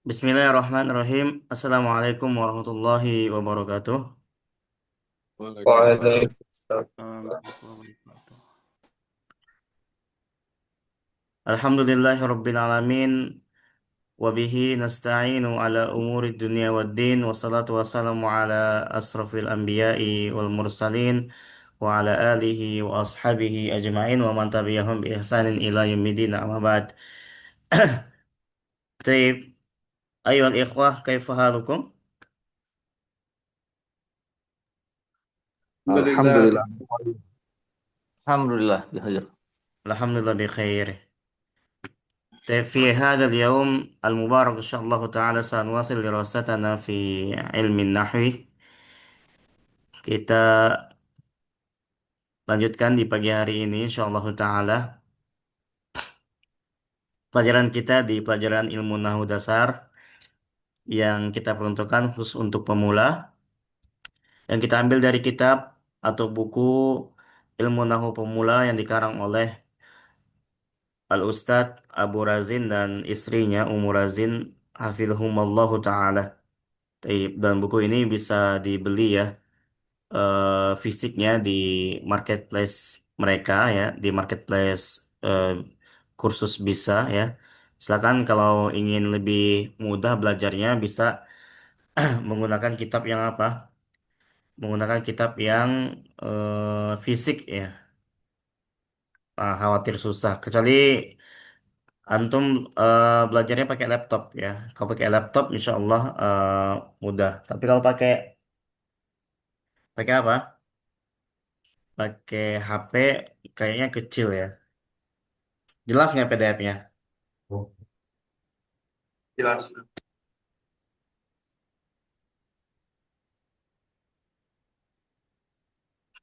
Bismillahirrahmanirrahim. Assalamualaikum warahmatullahi wabarakatuh. Waalaikumsalam Waalaikumsalam. warahmatullahi wabarakatuh. Alhamdulillahi rabbil alamin. Wabihi nasta'inu ala umuri dunia wad din. Wassalatu wassalamu ala asrafil anbiya'i wal mursalin. Wa ala alihi wa ashabihi ajma'in. Wa man tabi'ahum bi ihsanin ila yaumidin. Amma ba'd. Taib. Ayuhal ikhwah, kaifa halukum? Alhamdulillah. Alhamdulillah. Alhamdulillah, bikhair. Alhamdulillah bi khair. في هذا اليوم المبارك إن شاء الله تعالى سنواصل دراستنا في علم النحو. Kita lanjutkan di pagi hari ini insya Allah ta'ala. Pelajaran kita di pelajaran ilmu Nahu dasar yang kita peruntukkan khusus untuk pemula. Yang kita ambil dari kitab atau buku ilmu Nahu pemula yang dikarang oleh Al-Ustadz Abu Razin dan istrinya Ummu Razin hafizhumallahu ta'ala. Dan buku ini bisa dibeli ya, fisiknya di marketplace mereka ya, di marketplace kursus bisa ya. Silakan kalau ingin lebih mudah belajarnya bisa menggunakan kitab yang apa? Menggunakan kitab yang fisik ya. Khawatir susah. Kecuali antum belajarnya pakai laptop ya. Kalau pakai laptop, insya Allah mudah. Tapi kalau pakai pakai apa? Pakai HP kayaknya kecil ya. Jelas nggak PDF-nya? Jelas.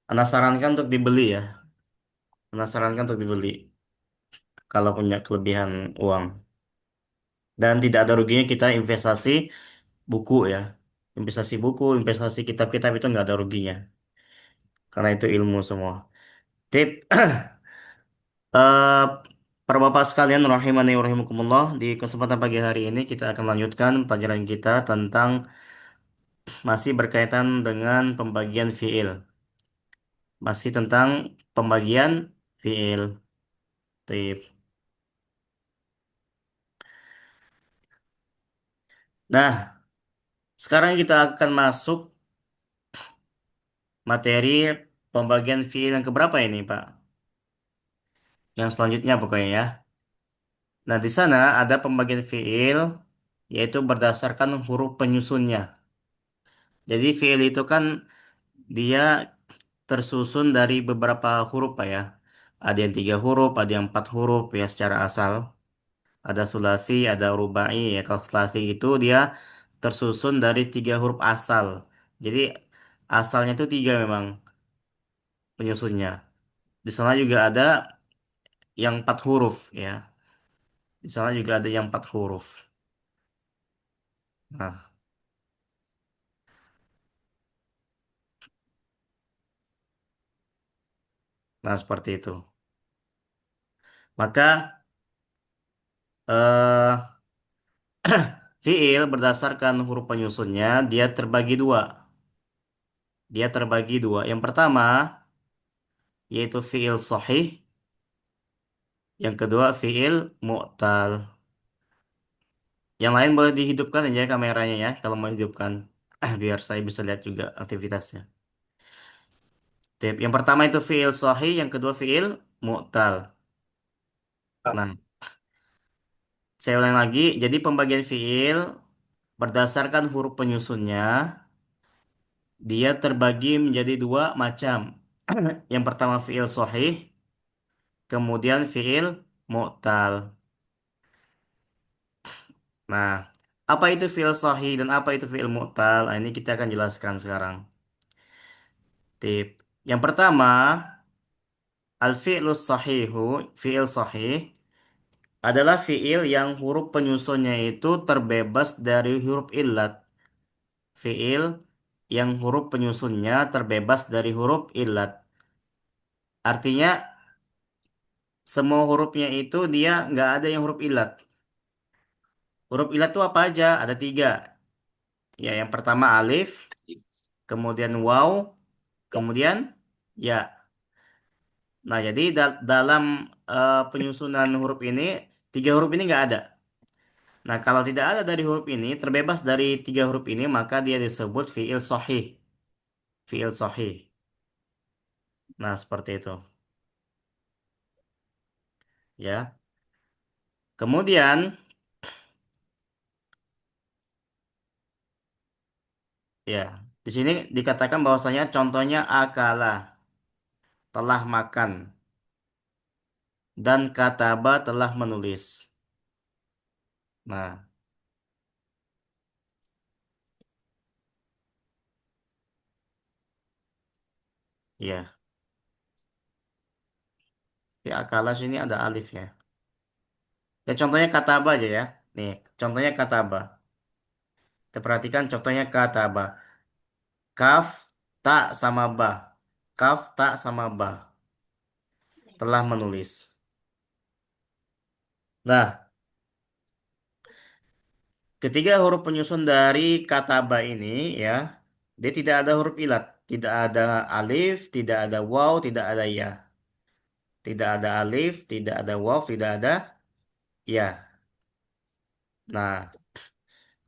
Anda sarankan untuk dibeli ya. Anda sarankan untuk dibeli kalau punya kelebihan uang. Dan tidak ada ruginya kita investasi buku ya. Investasi buku, investasi kitab-kitab itu nggak ada ruginya. Karena itu ilmu semua. Tip, eh para bapak sekalian rahimani wa rahimakumullah, di kesempatan pagi hari ini kita akan lanjutkan pelajaran kita tentang masih berkaitan dengan pembagian fiil. Masih tentang pembagian fiil. Tip. Nah, sekarang kita akan masuk materi pembagian fiil yang keberapa ini, Pak? Yang selanjutnya pokoknya ya. Nah, di sana ada pembagian fiil yaitu berdasarkan huruf penyusunnya. Jadi fiil itu kan dia tersusun dari beberapa huruf, Pak ya. Ada yang 3 huruf, ada yang 4 huruf ya secara asal. Ada sulasi, ada rubai ya. Kalau sulasi itu dia tersusun dari 3 huruf asal. Jadi asalnya itu 3 memang penyusunnya. Di sana juga ada yang 4 huruf ya. Di sana juga ada yang 4 huruf. Nah, nah seperti itu. Maka eh fiil berdasarkan huruf penyusunnya dia terbagi dua. Dia terbagi dua. Yang pertama yaitu fiil sahih, yang kedua fiil mu'tal. Yang lain boleh dihidupkan aja kameranya ya kalau mau hidupkan. Biar saya bisa lihat juga aktivitasnya. Tip. Yang pertama itu fiil sahih, yang kedua fiil mu'tal. Nah, saya ulang lagi. Jadi pembagian fiil berdasarkan huruf penyusunnya, dia terbagi menjadi dua macam. Yang pertama fiil sahih, kemudian fiil mu'tal. Nah, apa itu fiil sahih dan apa itu fiil mu'tal? Nah, ini kita akan jelaskan sekarang. Tip. Yang pertama, al-fi'lus sahihu, fiil sahih adalah fiil yang huruf penyusunnya itu terbebas dari huruf illat. Fiil yang huruf penyusunnya terbebas dari huruf illat. Artinya semua hurufnya itu dia nggak ada yang huruf illat. Huruf ilat itu apa aja? Ada tiga. Ya, yang pertama alif, kemudian waw, kemudian ya. Nah, jadi dalam penyusunan huruf ini, tiga huruf ini nggak ada. Nah, kalau tidak ada dari huruf ini, terbebas dari tiga huruf ini, maka dia disebut fi'il sahih. Fi'il sahih. Nah, seperti itu. Ya. Kemudian, ya, di sini dikatakan bahwasanya contohnya akala, telah makan, dan kataba telah menulis. Nah, ya. Di akala sini ada alif ya. Ya, contohnya kataba aja ya. Nih, contohnya kataba. Kita perhatikan contohnya kataba. Kaf, tak sama ba. Kaf, tak sama ba. Telah menulis. Nah, ketiga huruf penyusun dari kata ba ini ya, dia tidak ada huruf ilat, tidak ada alif, tidak ada waw, tidak ada ya. Tidak ada alif, tidak ada waw, tidak ada ya. Nah,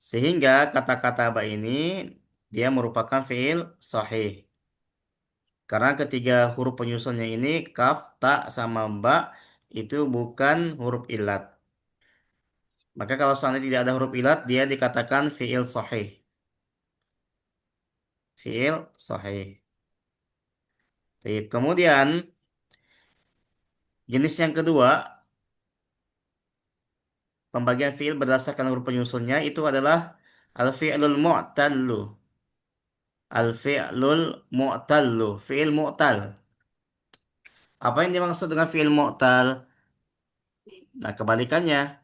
sehingga kata-kata ba ini dia merupakan fiil sahih. Karena ketiga huruf penyusunnya ini kaf, ta, sama ba itu bukan huruf ilat. Maka kalau seandainya tidak ada huruf ilat, dia dikatakan fiil sahih. Fiil sahih. Baik, kemudian jenis yang kedua, pembagian fiil berdasarkan huruf penyusunnya itu adalah al-fi'lul mu'tallu. Al-fi'lul mu'tallu, fi'il mu'tal. Apa yang dimaksud dengan fi'il mu'tal? Nah, kebalikannya,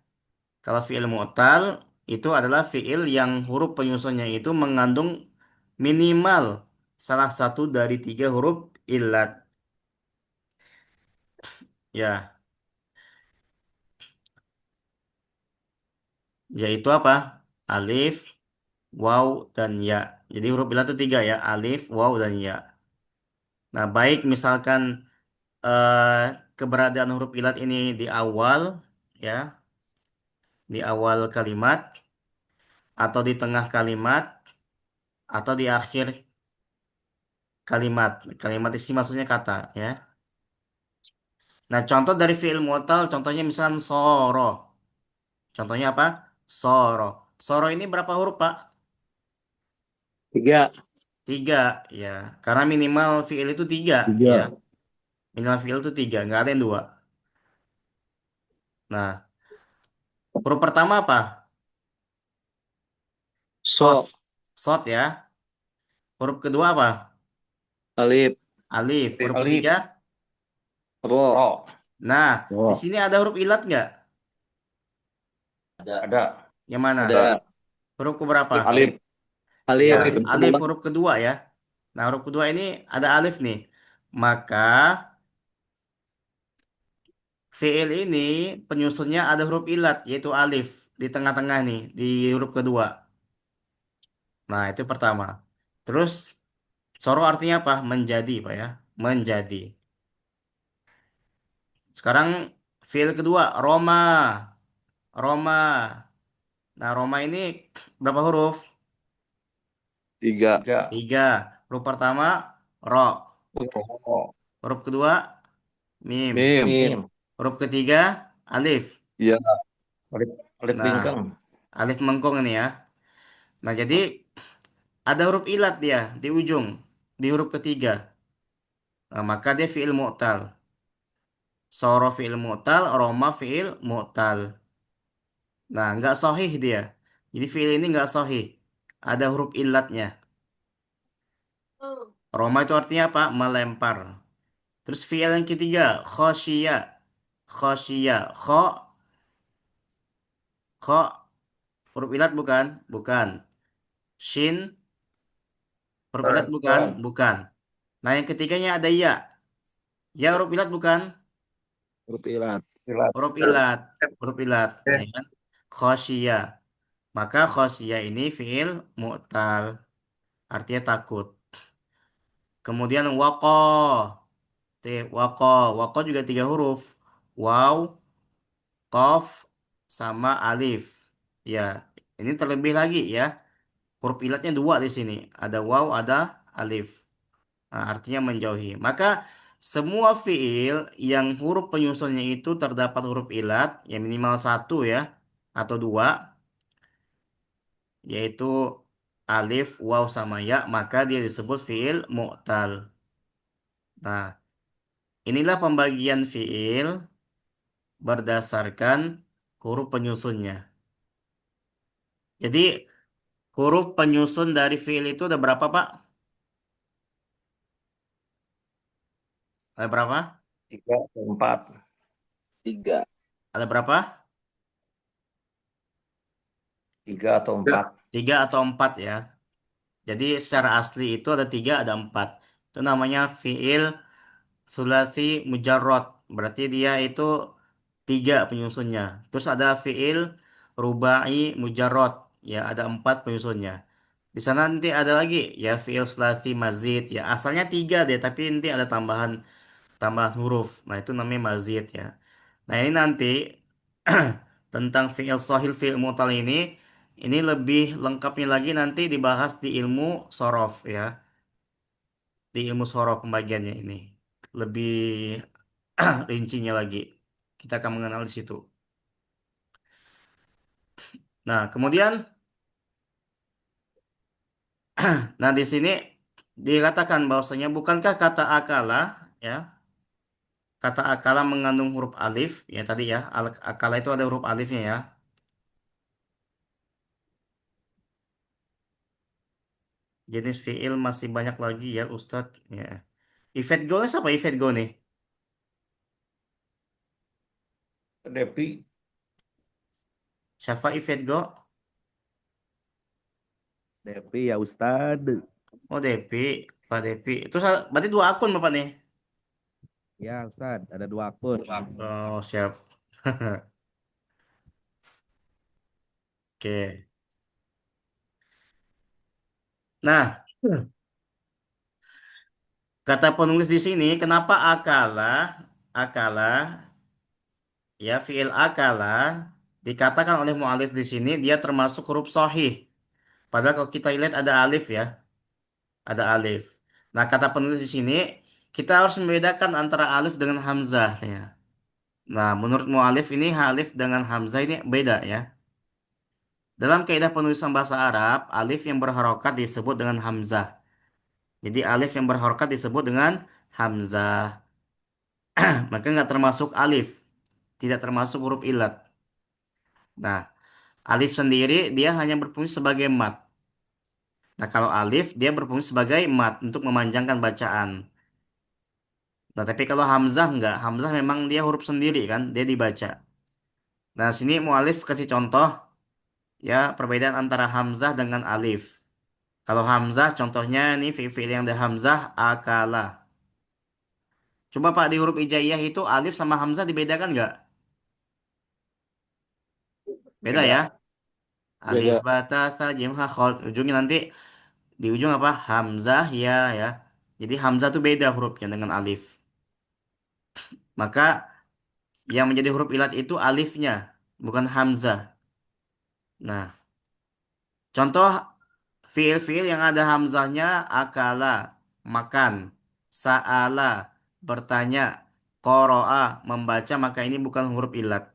kalau fi'il mu'tal itu adalah fi'il yang huruf penyusunnya itu mengandung minimal salah satu dari tiga huruf illat. Ya, yaitu apa? Alif, waw, dan ya. Jadi huruf illat itu tiga ya, alif, waw, dan ya. Nah, baik misalkan eh, keberadaan huruf ilat ini di awal, ya, di awal kalimat, atau di tengah kalimat, atau di akhir kalimat. Kalimat isi maksudnya kata, ya. Nah, contoh dari fi'il mu'tal, contohnya misalkan soro. Contohnya apa? Soro. Soro ini berapa huruf, Pak? Tiga. Tiga, ya. Karena minimal fi'il itu tiga, ya. Tiga. Minimal fi'il itu tiga, nggak ada yang dua. Nah, huruf pertama apa? Sot. So. Sot ya. Huruf kedua apa? Alif. Alif. Huruf Alif. ketiga? Ro. Ro. Nah, di Oh. sini ada huruf ilat nggak? Ada. Yang mana? Ada. Huruf keberapa? Alif. Ya, Alif. alif Kedua. huruf kedua ya. Nah, huruf kedua ini ada alif nih. Maka fiil ini penyusunnya ada huruf ilat yaitu alif di tengah-tengah nih di huruf kedua. Nah, itu pertama. Terus soro artinya apa? Menjadi, Pak ya. Menjadi. Sekarang fiil kedua, Roma. Roma. Nah, Roma ini berapa huruf? Tiga. Tiga. Tiga. Huruf pertama, ro. Ro. Huruf kedua, mim. Mim. Mim. Huruf ketiga, alif. Iya. Alif, alif nah, bingkang. Alif mengkong ini ya. Nah, jadi ada huruf ilat dia di ujung, di huruf ketiga. Nah, maka dia fiil mu'tal. Soro fiil mu'tal, Roma fiil mu'tal. Nah, nggak sahih dia. Jadi fiil ini nggak sahih. Ada huruf ilatnya. Roma itu artinya apa? Melempar. Terus fiil yang ketiga, khosyiya. Khosyiya. Kho, huruf ilat bukan? Bukan. Shin, huruf ilat bukan? Bukan. Nah, yang ketiganya ada ya. Ya huruf ilat bukan? Huruf ilat. Huruf ilat. Huruf ilat. Ya kan? Khosyiya. Maka khosyah ini fiil mu'tal, artinya takut. Kemudian waqo, waqo juga tiga huruf. Waw, qaf, sama alif. Ya, ini terlebih lagi ya. Huruf ilatnya dua di sini. Ada waw, ada alif. Nah, artinya menjauhi. Maka semua fiil yang huruf penyusunnya itu terdapat huruf ilat, yang minimal satu ya, atau dua, yaitu alif, waw, sama ya, maka dia disebut fiil mu'tal. Nah, inilah pembagian fiil berdasarkan huruf penyusunnya. Jadi, huruf penyusun dari fiil itu ada berapa, Pak? Ada berapa? Tiga atau empat. Tiga. Ada berapa? Tiga atau Ya. empat. Tiga atau empat ya. Jadi secara asli itu ada tiga, ada empat. Itu namanya fiil sulasi mujarrad. Berarti dia itu tiga penyusunnya. Terus ada fiil rubai mujarrad. Ya, ada empat penyusunnya. Di sana nanti ada lagi ya fiil sulasi mazid. Ya, asalnya tiga deh, tapi nanti ada tambahan huruf. Nah, itu namanya mazid ya. Nah, ini nanti tentang fiil sahil fiil mu'tal ini lebih lengkapnya lagi nanti dibahas di ilmu sorof ya. Di ilmu sorof pembagiannya ini. Lebih rincinya lagi. Kita akan mengenal di situ. Nah, kemudian, nah di sini dikatakan bahwasanya bukankah kata akala ya, kata akala mengandung huruf alif ya tadi ya, akala itu ada huruf alifnya ya. Jenis fiil masih banyak lagi ya Ustadz ya. Ifat go nih siapa Ifat go nih? Depi. Siapa Ifat go? Depi ya Ustad. Oh Depi, Pak Depi. Terus berarti dua akun Bapak nih. Ya Ustad, ada dua akun. Oh siap. Oke. Nah, kata penulis di sini, kenapa akala, ya fiil akala dikatakan oleh mu'alif di sini dia termasuk huruf sahih. Padahal kalau kita lihat ada alif ya, ada alif. Nah, kata penulis di sini kita harus membedakan antara alif dengan hamzah ya. Nah, menurut mu'alif ini alif dengan hamzah ini beda ya. Dalam kaidah penulisan bahasa Arab, alif yang berharokat disebut dengan hamzah. Jadi alif yang berharokat disebut dengan hamzah. Maka nggak termasuk alif, tidak termasuk huruf ilat. Nah, alif sendiri dia hanya berfungsi sebagai mat. Nah, kalau alif dia berfungsi sebagai mat untuk memanjangkan bacaan. Nah, tapi kalau hamzah enggak, hamzah memang dia huruf sendiri kan, dia dibaca. Nah, sini mualif kasih contoh ya perbedaan antara hamzah dengan alif. Kalau hamzah contohnya nih fi'il yang ada hamzah akala. Coba Pak di huruf hijaiyah itu alif sama hamzah dibedakan nggak? Beda Beda. ya. Alif Beda. bata sa jim ha khol. Ujungnya nanti di ujung apa? Hamzah ya. Jadi hamzah tuh beda hurufnya dengan alif. Maka yang menjadi huruf ilat itu alifnya, bukan hamzah. Nah, contoh fiil-fiil yang ada hamzahnya akala, makan, sa'ala, bertanya, qoro'a, membaca, maka ini bukan huruf ilat.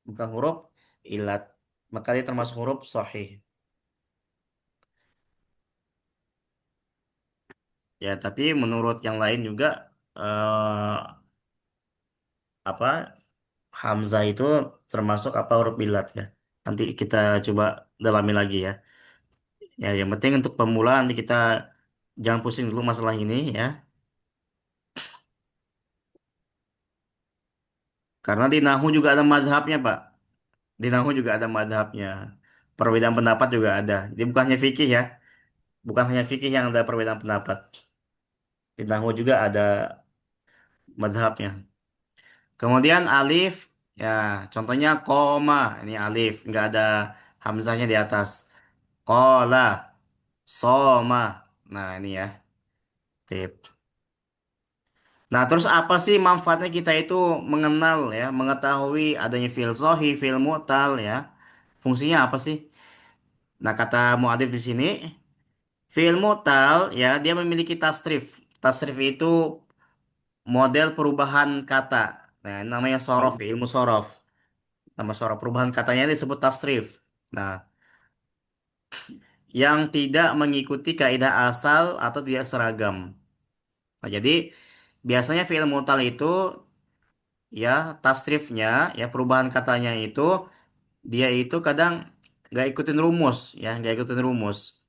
Bukan huruf ilat. Maka dia termasuk huruf sahih. Ya, tapi menurut yang lain juga apa hamzah itu termasuk apa huruf ilat ya. Nanti kita coba dalami lagi ya. Ya, yang penting untuk pemula nanti kita jangan pusing dulu masalah ini ya. Karena di Nahu juga ada madhabnya, Pak. Di Nahu juga ada madhabnya. Perbedaan pendapat juga ada. Jadi bukannya fikih ya. Bukan hanya fikih yang ada perbedaan pendapat. Di Nahu juga ada madhabnya. Kemudian alif, ya contohnya koma. Ini alif, nggak ada Hamzahnya di atas. Kola, soma. Nah, ini ya, tip. Nah, terus apa sih manfaatnya kita itu mengenal ya, mengetahui adanya fi'il sahih, fi'il mu'tal ya. Fungsinya apa sih? Nah, kata mu'adib di sini, fi'il mu'tal ya, dia memiliki tasrif. Tasrif itu model perubahan kata. Nah, ini namanya sorof, ya, ilmu sorof. Nama sorof perubahan katanya disebut tasrif. Nah, yang tidak mengikuti kaidah asal atau tidak seragam. Nah, jadi biasanya fi'il mu'tal itu ya tasrifnya ya perubahan katanya itu dia itu kadang nggak ikutin rumus ya nggak ikutin rumus.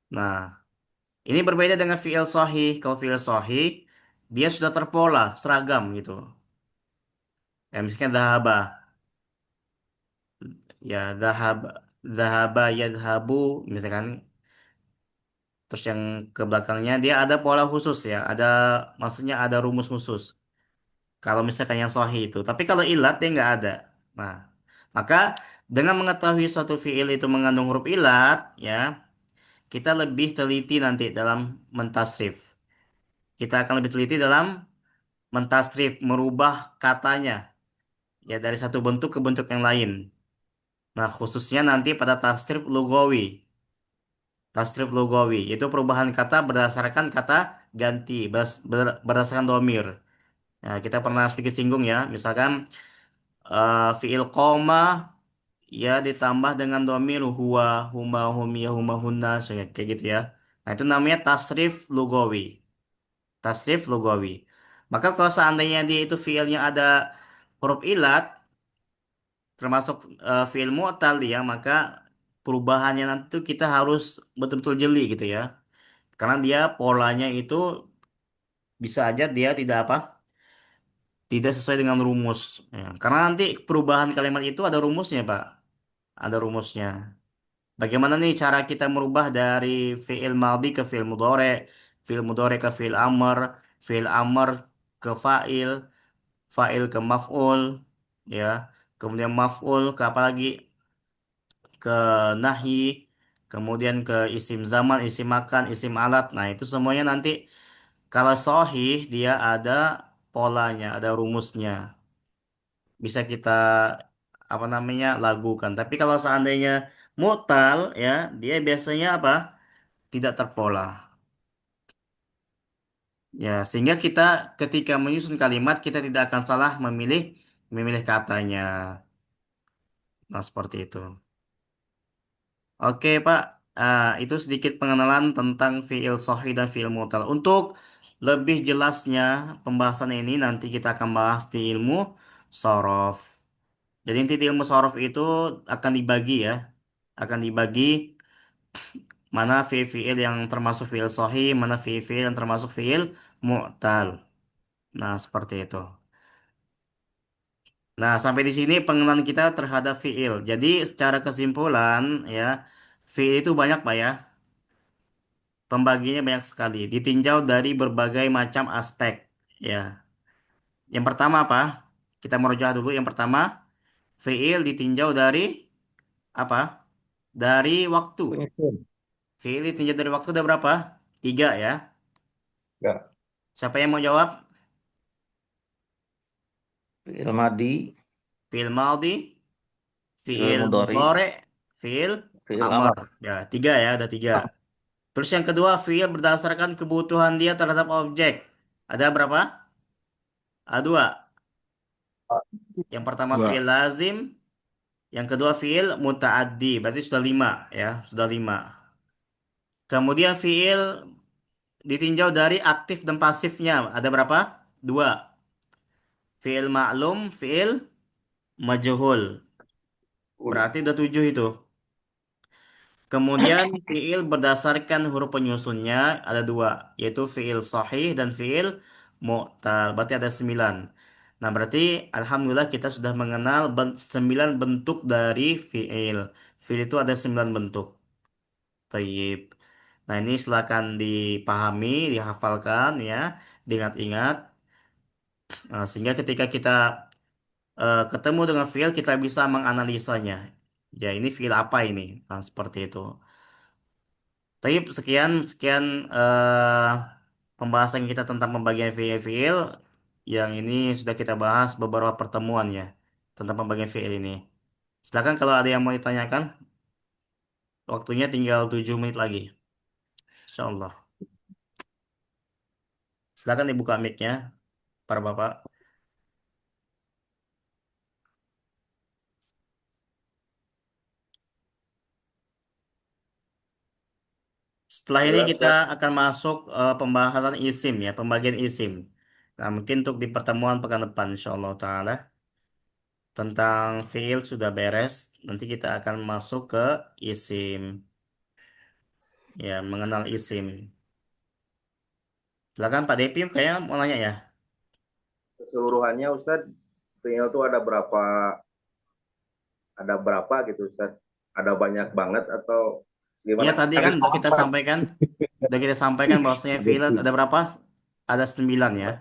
Nah, ini berbeda dengan fi'il sahih. Kalau fi'il sahih dia sudah terpola seragam gitu. Ya misalnya dahaba ya dahaba yadhabu misalkan, terus yang ke belakangnya dia ada pola khusus ya, ada maksudnya ada rumus khusus. Kalau misalkan yang sahih itu, tapi kalau ilat dia nggak ada. Nah, maka dengan mengetahui suatu fiil itu mengandung huruf ilat, ya kita lebih teliti nanti dalam mentasrif. Kita akan lebih teliti dalam mentasrif, merubah katanya ya dari satu bentuk ke bentuk yang lain. Nah, khususnya nanti pada tasrif lugawi. Tasrif lugawi itu perubahan kata berdasarkan kata ganti, berdasarkan domir. Nah, kita pernah sedikit singgung ya, misalkan fiil koma ya ditambah dengan domir huwa, huma, humia, huma, hunna, kayak gitu ya. Nah, itu namanya tasrif lugawi. Tasrif lugawi. Maka kalau seandainya dia itu fiilnya ada huruf ilat, termasuk fiil mu'tal ya, maka perubahannya nanti tuh kita harus betul-betul jeli gitu ya. Karena dia polanya itu bisa aja dia tidak apa? Tidak sesuai dengan rumus. Ya. Karena nanti perubahan kalimat itu ada rumusnya, Pak. Ada rumusnya. Bagaimana nih cara kita merubah dari fi'il madhi ke fi'il mudhari ke fi'il amr ke fa'il, fa'il ke maf'ul, ya. Kemudian maf'ul ke apa lagi? Ke nahi, kemudian ke isim zaman, isim makan, isim alat. Nah, itu semuanya nanti kalau sahih dia ada polanya, ada rumusnya. Bisa kita apa namanya lakukan. Tapi kalau seandainya mutal ya, dia biasanya apa? Tidak terpola. Ya, sehingga kita ketika menyusun kalimat kita tidak akan salah memilih memilih katanya. Nah, seperti itu. Oke, Pak. Itu sedikit pengenalan tentang fiil sahih dan fiil mutal. Untuk lebih jelasnya pembahasan ini nanti kita akan bahas di ilmu sorof. Jadi inti di ilmu sorof itu akan dibagi ya. Akan dibagi mana fiil-fiil yang termasuk fiil sahih, mana fiil-fiil yang termasuk fiil mu'tal. Nah, seperti itu. Nah, sampai di sini pengenalan kita terhadap fiil. Jadi, secara kesimpulan ya, fiil itu banyak, Pak ya. Pembagiannya banyak sekali, ditinjau dari berbagai macam aspek ya. Yang pertama apa? Kita merujuk dulu. Yang pertama, fiil ditinjau dari apa? Dari waktu. Penyusun. Fiil ditinjau dari waktu ada berapa? Tiga ya. Ya. Siapa yang mau jawab? Fi'il madi, Fiil maldi, fi'il fiil mudhari, mudhari, fiil fi'il amr. amar. Ya, tiga ya, ada tiga. Terus yang kedua, fiil berdasarkan kebutuhan dia terhadap objek. Ada berapa? Ada dua. Yang pertama fiil Dua. lazim, yang kedua fiil mutaaddi. Berarti sudah lima ya, sudah lima. Kemudian fiil ditinjau dari aktif dan pasifnya. Ada berapa? Dua. Fiil maklum, fiil majhul. Berarti udah tujuh itu. Kemudian fiil berdasarkan huruf penyusunnya ada dua, yaitu fiil sahih dan fiil mu'tal. Berarti ada sembilan. Nah, berarti Alhamdulillah kita sudah mengenal sembilan bentuk dari fiil. Fiil itu ada sembilan bentuk. Tayyib. Nah, ini silakan dipahami, dihafalkan ya, diingat-ingat. Sehingga ketika kita ketemu dengan fiil, kita bisa menganalisanya. Ya ini fiil apa ini? Nah, seperti itu. Tapi sekian sekian eh, pembahasan kita tentang pembagian fiil-fiil yang ini sudah kita bahas beberapa pertemuan ya tentang pembagian fiil ini. Silakan kalau ada yang mau ditanyakan, waktunya tinggal 7 menit lagi. Insya Allah. Silakan dibuka mic-nya, para bapak. Setelah ini Jelas, kita Ustaz. akan masuk pembahasan isim ya, pembagian isim. Nah, mungkin untuk di pertemuan pekan depan, insya Allah taala tentang fiil sudah beres. Nanti kita akan masuk ke isim, ya, mengenal isim. Silakan Pak Depi, kayaknya mau nanya ya. Keseluruhannya Ustaz, fiil itu ada berapa gitu Ustaz? Ada banyak banget atau Iya gimana? tadi Ada kan salah Pak. udah kita sampaikan bahwasanya Ada fiil ada berapa? Ada 9 ya.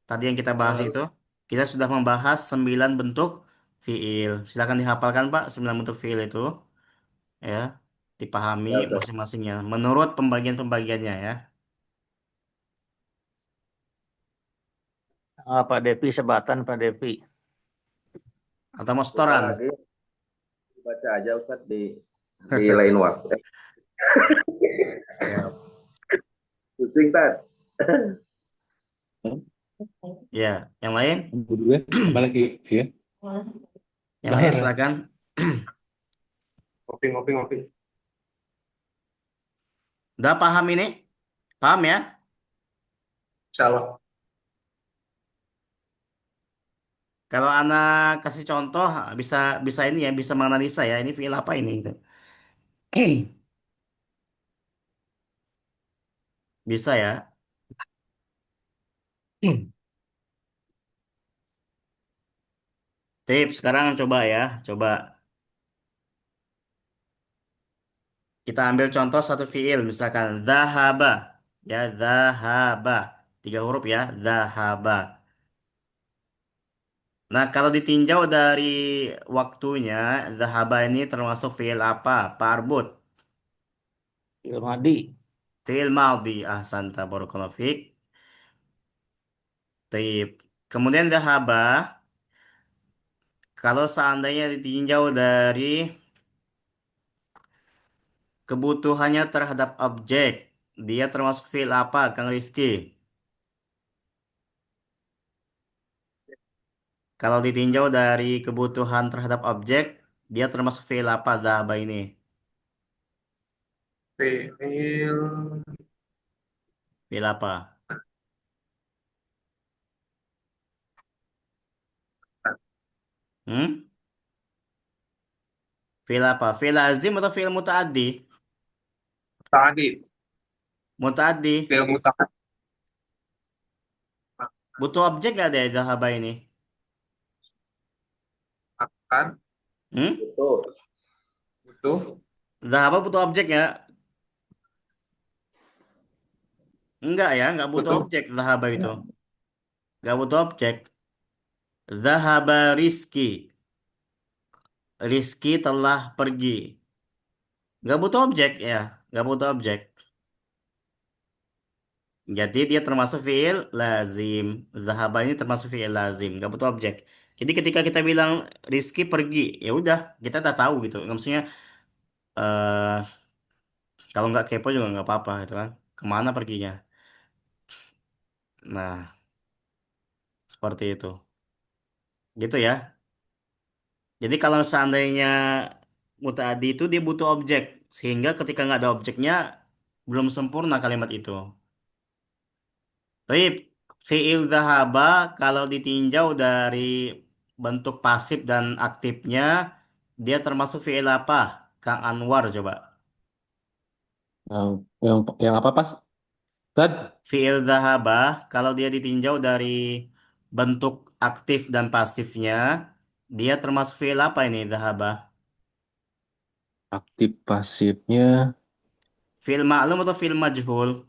Tadi yang kita bahas eh, itu, kita sudah membahas 9 bentuk fiil. Silakan dihafalkan Pak, 9 bentuk fiil itu. Ya, dipahami ya Ustaz. masing-masingnya menurut pembagian-pembagiannya ya. Pak Depi sebatan Pak Depi. Atau mau Lupa setoran? lagi baca aja Ustaz di lain waktu. Siap. Pusing Tad. Ya, yang lain? Dulu ya, apa lagi? Ya, Yang lain dahar ya. silakan. Ngopi, ngopi, ngopi. Udah paham ini? Paham ya? Salah. Kalau anak kasih contoh bisa bisa ini ya, bisa menganalisa ya, ini fiil apa ini gitu. Bisa ya. Tips sekarang coba ya, coba kita ambil contoh satu fiil misalkan zahaba. Ya, zahaba. 3 huruf ya, zahaba. Nah, kalau ditinjau dari waktunya, zahaba ini termasuk fiil apa? Pak Arbut. Fiil Madi. Fiil madhi. Ahsanta barakallahu fiik. Taib. Kemudian zahaba, kalau seandainya ditinjau dari kebutuhannya terhadap objek, dia termasuk fiil apa, Kang Rizky? Kalau ditinjau dari kebutuhan terhadap objek, dia termasuk fiil apa, zahaba ini? Fiil Fiil apa? Hmm? Fiil apa? Fiil lazim atau fiil mutaaddi? tadi, Mutaaddi. fiil mutakat Butuh objek nggak deh zahaba ini? akan Hmm? Betul. butuh Zahaba butuh objek ya? Enggak ya, enggak butuh butuh objek zahaba itu. Enggak butuh objek. Zahaba Rizki. Rizki telah pergi. Enggak butuh objek ya, enggak butuh objek. Jadi dia termasuk fiil lazim. Zahaba ini termasuk fiil lazim, enggak butuh objek. Jadi ketika kita bilang Rizki pergi, ya udah, kita udah tahu gitu. Maksudnya eh kalau nggak kepo juga nggak apa-apa gitu kan. Kemana perginya? Nah, seperti itu. Gitu ya. Jadi kalau seandainya mutaadi itu dia butuh objek, sehingga ketika nggak ada objeknya belum sempurna kalimat itu. Tapi fiil dhahaba kalau ditinjau dari bentuk pasif dan aktifnya, dia termasuk fiil apa? Kang Anwar coba. yang apa pas? Tad, Fiil dhahaba kalau dia ditinjau dari bentuk aktif dan pasifnya, dia termasuk fiil apa ini dhahaba? aktif pasifnya Fiil ma'lum atau fiil majhul?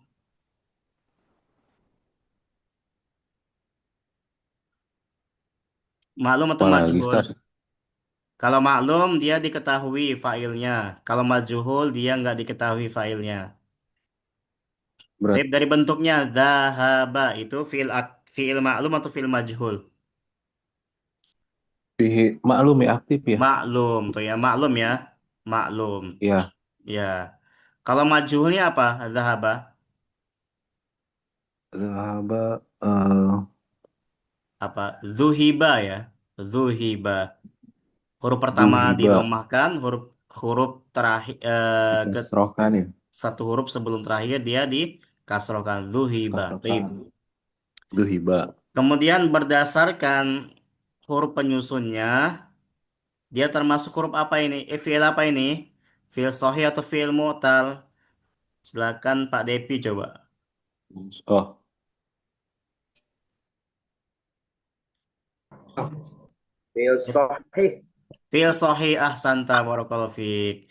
Maklum atau apa lagi? majhul? Tas, Kalau maklum dia diketahui failnya. Kalau majhul dia nggak diketahui failnya. Tapi Berarti dari bentuknya dahaba itu fiil maklum atau fiil majhul? maklum ya aktif ya. Maklum tuh ya, maklum ya. Maklum. Ya, Ya. Kalau majhulnya apa? Dahaba. zahaba Apa? Zuhiba ya. Zuhiba. Huruf pertama zuhiba didomahkan, huruf huruf terakhir ke dikasrohkan ya. satu huruf sebelum terakhir dia dikasrohkan. Zuhiba. Baik. Kasrohkan zuhiba. Kemudian berdasarkan huruf penyusunnya, dia termasuk huruf apa ini? Fiil apa ini? Fiil sahih atau fiil mu'tal? Silakan Pak Depi coba. Oh, Fil sahih. Fiil sahih ahsanta barakallahu fiik.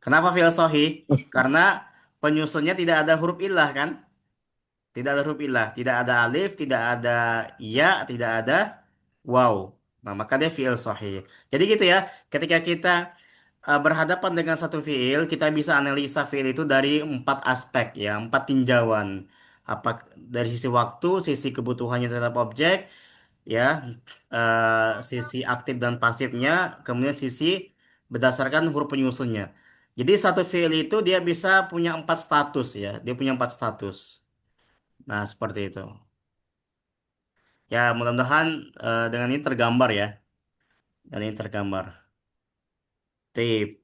Kenapa fiil sahih? Karena penyusunnya tidak ada huruf illah kan? Tidak ada huruf illah, tidak ada alif, tidak ada ya, tidak ada wow. Nah, maka dia fiil sahih. Jadi gitu ya, ketika kita berhadapan dengan satu fiil, kita bisa analisa fiil itu dari empat aspek ya, empat tinjauan. Apa dari sisi waktu, sisi kebutuhannya terhadap objek, ya, sisi aktif dan pasifnya, kemudian sisi berdasarkan huruf penyusunnya. Jadi satu fiil itu dia bisa punya empat status ya, dia punya empat status. Nah, seperti itu. Ya, mudah-mudahan dengan ini tergambar ya. Dan ini tergambar. Tip.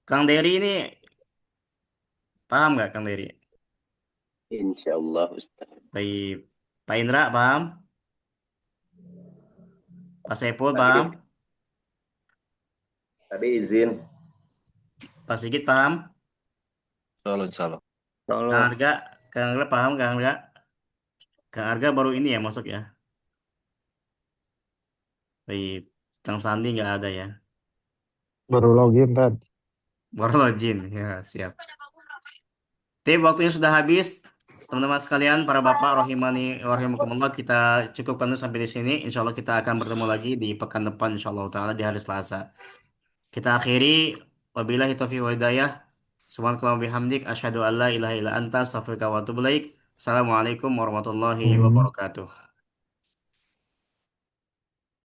Kang Dery ini paham nggak Kang Dery? Insyaallah Ustaz. Tip. Pak Indra paham? Pak Saiful Tadi, paham? tadi izin. Pak Sigit paham? Salam salam. Kang Allah. Arga, Kang Arga paham Kang Arga? Kang Arga baru ini ya masuk ya. Tip. Kang Sandi nggak ada ya. Baru login tadi. Baru login. Ya, siap. Tip, waktunya sudah habis. Teman-teman sekalian, para bapak rahimani wa rahimakumullah, kita cukupkan dulu sampai di sini. Insya Allah kita akan bertemu lagi di pekan depan insya Allah taala di hari Selasa. Kita akhiri wabillahi taufiq wal hidayah. Subhanakallahumma bihamdik asyhadu an la ilaha illa anta astaghfiruka wa atubu ilaik. Assalamualaikum warahmatullahi Hmm. wabarakatuh.